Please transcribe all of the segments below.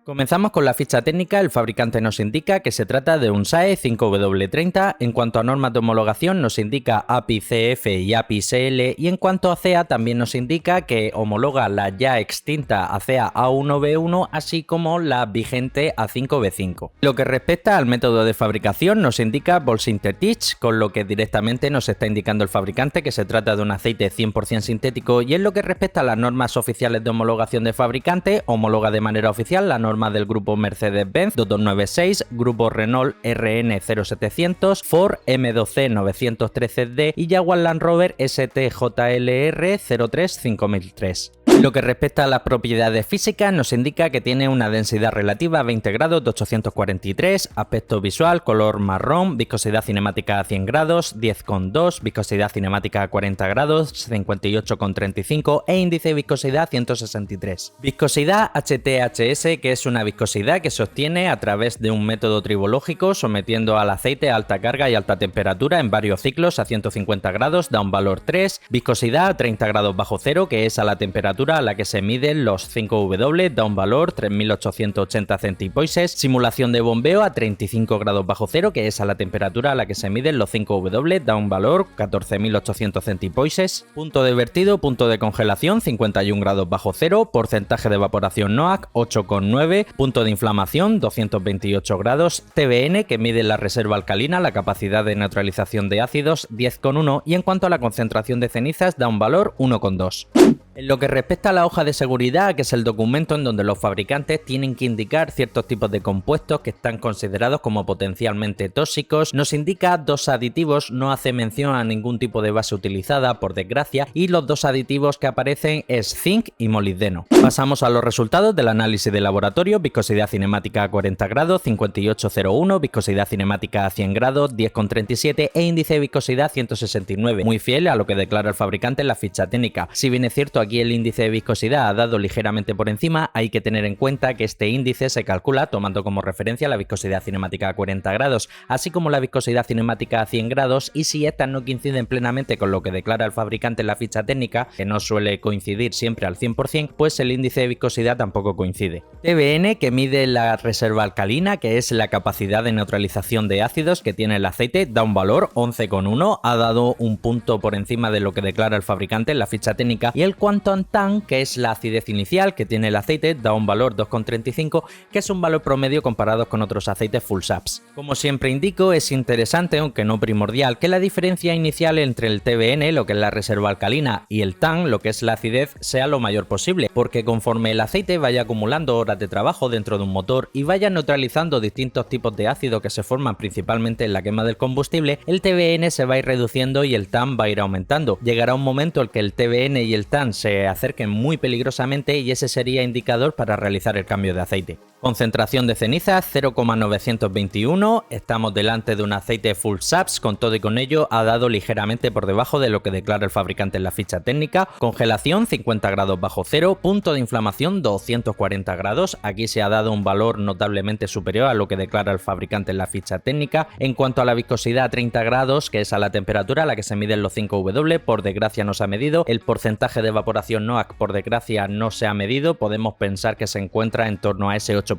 Comenzamos con la ficha técnica. El fabricante nos indica que se trata de un SAE 5W30. En cuanto a normas de homologación nos indica API CF y API CL, y en cuanto a CEA también nos indica que homologa la ya extinta ACEA A1B1 así como la vigente A5B5. Lo que respecta al método de fabricación nos indica Volsintertech, con lo que directamente nos está indicando el fabricante que se trata de un aceite 100% sintético. Y en lo que respecta a las normas oficiales de homologación de fabricante, homologa de manera oficial la norma del grupo Mercedes-Benz 2296, grupo Renault RN 0700, Ford M2C 913D y Jaguar Land Rover STJLR 03 5003. Lo que respecta a las propiedades físicas nos indica que tiene una densidad relativa a 20 grados de 843, aspecto visual color marrón, viscosidad cinemática a 100 grados, 10,2, viscosidad cinemática a 40 grados, 58,35 e índice de viscosidad 163. Viscosidad HTHS, que es una viscosidad que se obtiene a través de un método tribológico sometiendo al aceite a alta carga y alta temperatura en varios ciclos a 150 grados, da un valor 3. Viscosidad a 30 grados bajo cero, que es a la temperatura a la que se miden los 5W, da un valor 3880 centipoises. Simulación de bombeo a 35 grados bajo cero, que es a la temperatura a la que se miden los 5W, da un valor 14800 centipoises. Punto de vertido, punto de congelación 51 grados bajo cero, porcentaje de evaporación NOAC 8,9, punto de inflamación 228 grados, TBN, que mide la reserva alcalina, la capacidad de neutralización de ácidos 10,1, y en cuanto a la concentración de cenizas da un valor 1,2. En lo que respecta a la hoja de seguridad, que es el documento en donde los fabricantes tienen que indicar ciertos tipos de compuestos que están considerados como potencialmente tóxicos, nos indica dos aditivos, no hace mención a ningún tipo de base utilizada, por desgracia, y los dos aditivos que aparecen es zinc y molibdeno. Pasamos a los resultados del análisis de laboratorio: viscosidad cinemática a 40 grados, 58,01, viscosidad cinemática a 100 grados, 10,37 e índice de viscosidad 169, muy fiel a lo que declara el fabricante en la ficha técnica. Si bien es cierto aquí el índice de viscosidad ha dado ligeramente por encima, hay que tener en cuenta que este índice se calcula tomando como referencia la viscosidad cinemática a 40 grados, así como la viscosidad cinemática a 100 grados, y si estas no coinciden plenamente con lo que declara el fabricante en la ficha técnica, que no suele coincidir siempre al 100%, pues el índice de viscosidad tampoco coincide. TBN, que mide la reserva alcalina, que es la capacidad de neutralización de ácidos que tiene el aceite, da un valor 11,1, ha dado un punto por encima de lo que declara el fabricante en la ficha técnica, y el Quantum TAN, que es la acidez inicial que tiene el aceite, da un valor 2,35, que es un valor promedio comparado con otros aceites full saps. Como siempre indico, es interesante, aunque no primordial, que la diferencia inicial entre el TBN, lo que es la reserva alcalina, y el TAN, lo que es la acidez, sea lo mayor posible, porque conforme el aceite vaya acumulando horas de trabajo dentro de un motor y vaya neutralizando distintos tipos de ácido que se forman principalmente en la quema del combustible, el TBN se va a ir reduciendo y el TAN va a ir aumentando. Llegará un momento en que el TBN y el TAN se acerquen muy peligrosamente y ese sería indicador para realizar el cambio de aceite. Concentración de cenizas 0,921, estamos delante de un aceite full saps, con todo y con ello ha dado ligeramente por debajo de lo que declara el fabricante en la ficha técnica. Congelación 50 grados bajo cero, punto de inflamación 240 grados, aquí se ha dado un valor notablemente superior a lo que declara el fabricante en la ficha técnica. En cuanto a la viscosidad 30 grados, que es a la temperatura a la que se miden los 5W, por desgracia no se ha medido. El porcentaje de evaporación NOAC, por desgracia, no se ha medido, podemos pensar que se encuentra en torno a ese 8%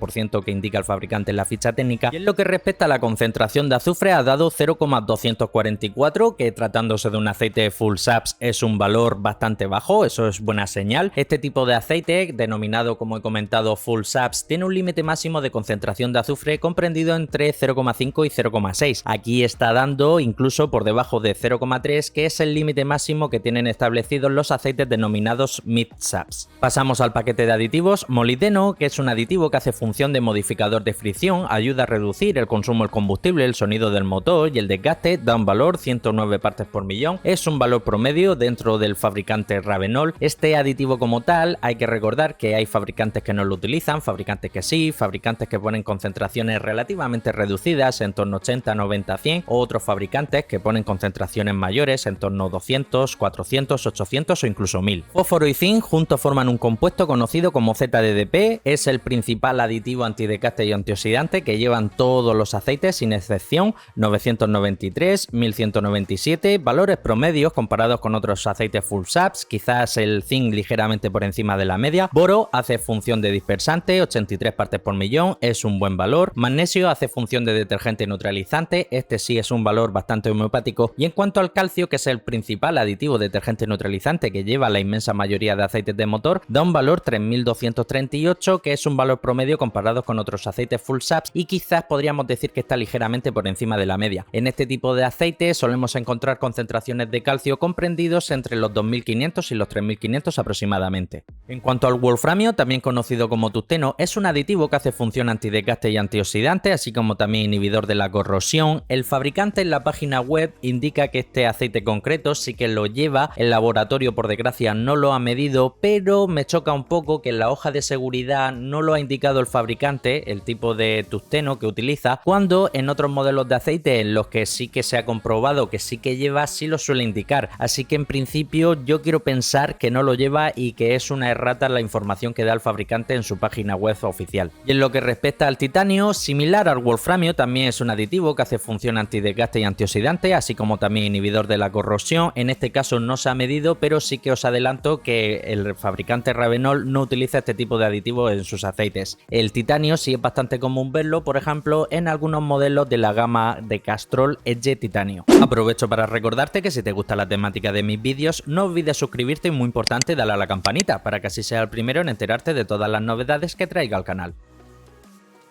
que indica el fabricante en la ficha técnica. Y en lo que respecta a la concentración de azufre ha dado 0,244, que tratándose de un aceite full saps es un valor bastante bajo, eso es buena señal. Este tipo de aceite, denominado como he comentado full saps, tiene un límite máximo de concentración de azufre comprendido entre 0,5 y 0,6. Aquí está dando incluso por debajo de 0,3, que es el límite máximo que tienen establecidos los aceites denominados mid saps. Pasamos al paquete de aditivos. Molibdeno, que es un aditivo que hace función de modificador de fricción, ayuda a reducir el consumo del combustible, el sonido del motor y el desgaste, da un valor 109 partes por millón, es un valor promedio dentro del fabricante Ravenol. Este aditivo como tal, hay que recordar que hay fabricantes que no lo utilizan, fabricantes que sí, fabricantes que ponen concentraciones relativamente reducidas en torno a 80, 90, 100, o otros fabricantes que ponen concentraciones mayores en torno a 200, 400, 800 o incluso 1000. Fósforo y zinc juntos forman un compuesto conocido como ZDDP, es el principal aditivo aditivo antidesgaste y antioxidante que llevan todos los aceites sin excepción, 993, 1197, valores promedios comparados con otros aceites full saps, quizás el zinc ligeramente por encima de la media. Boro hace función de dispersante, 83 partes por millón, es un buen valor. Magnesio hace función de detergente neutralizante, este sí es un valor bastante homeopático. Y en cuanto al calcio, que es el principal aditivo detergente neutralizante que lleva la inmensa mayoría de aceites de motor, da un valor 3238, que es un valor promedio comparado con otros aceites full saps y quizás podríamos decir que está ligeramente por encima de la media. En este tipo de aceites solemos encontrar concentraciones de calcio comprendidos entre los 2500 y los 3500 aproximadamente. En cuanto al wolframio, también conocido como tungsteno, es un aditivo que hace función antidesgaste y antioxidante, así como también inhibidor de la corrosión. El fabricante en la página web indica que este aceite concreto sí que lo lleva, el laboratorio por desgracia no lo ha medido, pero me choca un poco que en la hoja de seguridad no lo ha indicado el fabricante, el tipo de tungsteno que utiliza, cuando en otros modelos de aceite en los que sí que se ha comprobado que sí que lleva, sí lo suele indicar. Así que en principio yo quiero pensar que no lo lleva y que es una errata la información que da el fabricante en su página web oficial. Y en lo que respecta al titanio, similar al wolframio, también es un aditivo que hace función antidesgaste y antioxidante, así como también inhibidor de la corrosión. En este caso no se ha medido, pero sí que os adelanto que el fabricante Ravenol no utiliza este tipo de aditivos en sus aceites. El titanio sí es bastante común verlo, por ejemplo, en algunos modelos de la gama de Castrol Edge Titanio. Aprovecho para recordarte que si te gusta la temática de mis vídeos, no olvides suscribirte y, muy importante, darle a la campanita para que así seas el primero en enterarte de todas las novedades que traiga al canal.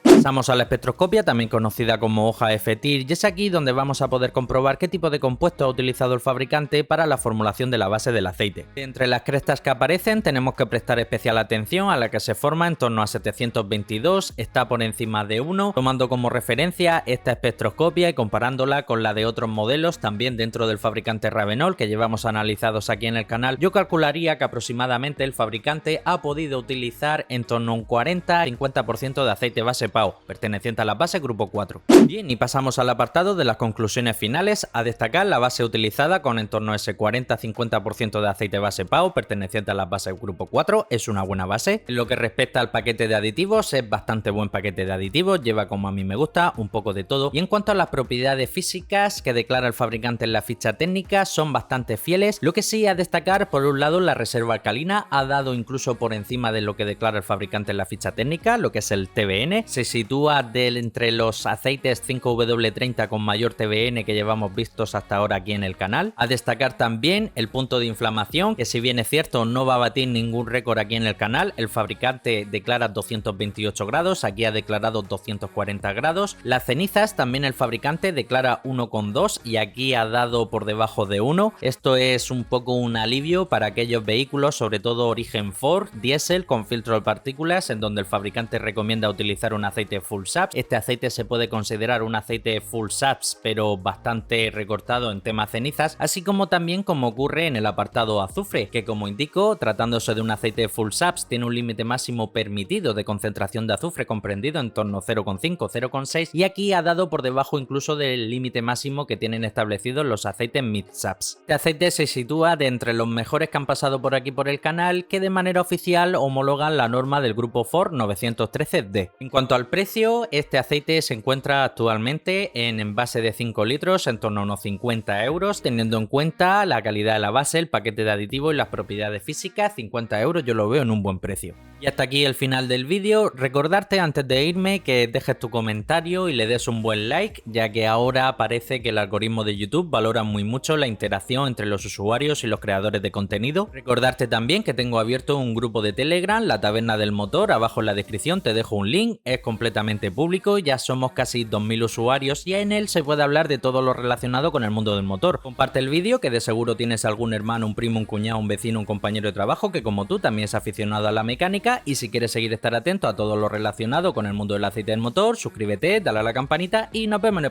Pasamos a la espectroscopia, también conocida como hoja FTIR, y es aquí donde vamos a poder comprobar qué tipo de compuesto ha utilizado el fabricante para la formulación de la base del aceite. Entre las crestas que aparecen tenemos que prestar especial atención a la que se forma en torno a 722, está por encima de 1, tomando como referencia esta espectroscopia y comparándola con la de otros modelos también dentro del fabricante Ravenol que llevamos analizados aquí en el canal. Yo calcularía que aproximadamente el fabricante ha podido utilizar en torno a un 40-50% de aceite base PAO, perteneciente a la base grupo 4. Bien, y pasamos al apartado de las conclusiones finales. A destacar la base utilizada con en torno a ese 40-50% de aceite base PAO, perteneciente a la base grupo 4, es una buena base. En lo que respecta al paquete de aditivos, es bastante buen paquete de aditivos, lleva, como a mí me gusta, un poco de todo. Y en cuanto a las propiedades físicas que declara el fabricante en la ficha técnica, son bastante fieles. Lo que sí a destacar, por un lado, la reserva alcalina ha dado incluso por encima de lo que declara el fabricante en la ficha técnica, lo que es el TBN. Se sitúa entre los aceites 5W30 con mayor TBN que llevamos vistos hasta ahora aquí en el canal. A destacar también el punto de inflamación, que si bien es cierto no va a batir ningún récord aquí en el canal, el fabricante declara 228 grados, aquí ha declarado 240 grados. Las cenizas también el fabricante declara 1,2 y aquí ha dado por debajo de 1. Esto es un poco un alivio para aquellos vehículos, sobre todo origen Ford, diésel con filtro de partículas, en donde el fabricante recomienda utilizar un aceite full saps. Este aceite se puede considerar un aceite full saps pero bastante recortado en tema cenizas, así como también como ocurre en el apartado azufre, que como indico, tratándose de un aceite full saps tiene un límite máximo permitido de concentración de azufre comprendido en torno a 0,5-0,6 y aquí ha dado por debajo incluso del límite máximo que tienen establecidos los aceites mid saps. Este aceite se sitúa de entre los mejores que han pasado por aquí por el canal, que de manera oficial homologan la norma del grupo Ford 913D. En cuanto al precio, este aceite se encuentra actualmente en envase de 5 litros en torno a unos 50 euros, teniendo en cuenta la calidad de la base, el paquete de aditivos y las propiedades físicas. 50 euros yo lo veo en un buen precio. Y hasta aquí el final del vídeo. Recordarte antes de irme que dejes tu comentario y le des un buen like, ya que ahora parece que el algoritmo de YouTube valora muy mucho la interacción entre los usuarios y los creadores de contenido. Recordarte también que tengo abierto un grupo de Telegram, la Taberna del Motor, abajo en la descripción te dejo un link, es completamente público, ya somos casi 2000 usuarios y en él se puede hablar de todo lo relacionado con el mundo del motor. Comparte el vídeo, que de seguro tienes algún hermano, un primo, un cuñado, un vecino, un compañero de trabajo que como tú también es aficionado a la mecánica, y si quieres seguir estar atento a todo lo relacionado con el mundo del aceite del motor, suscríbete, dale a la campanita y nos vemos en el próximo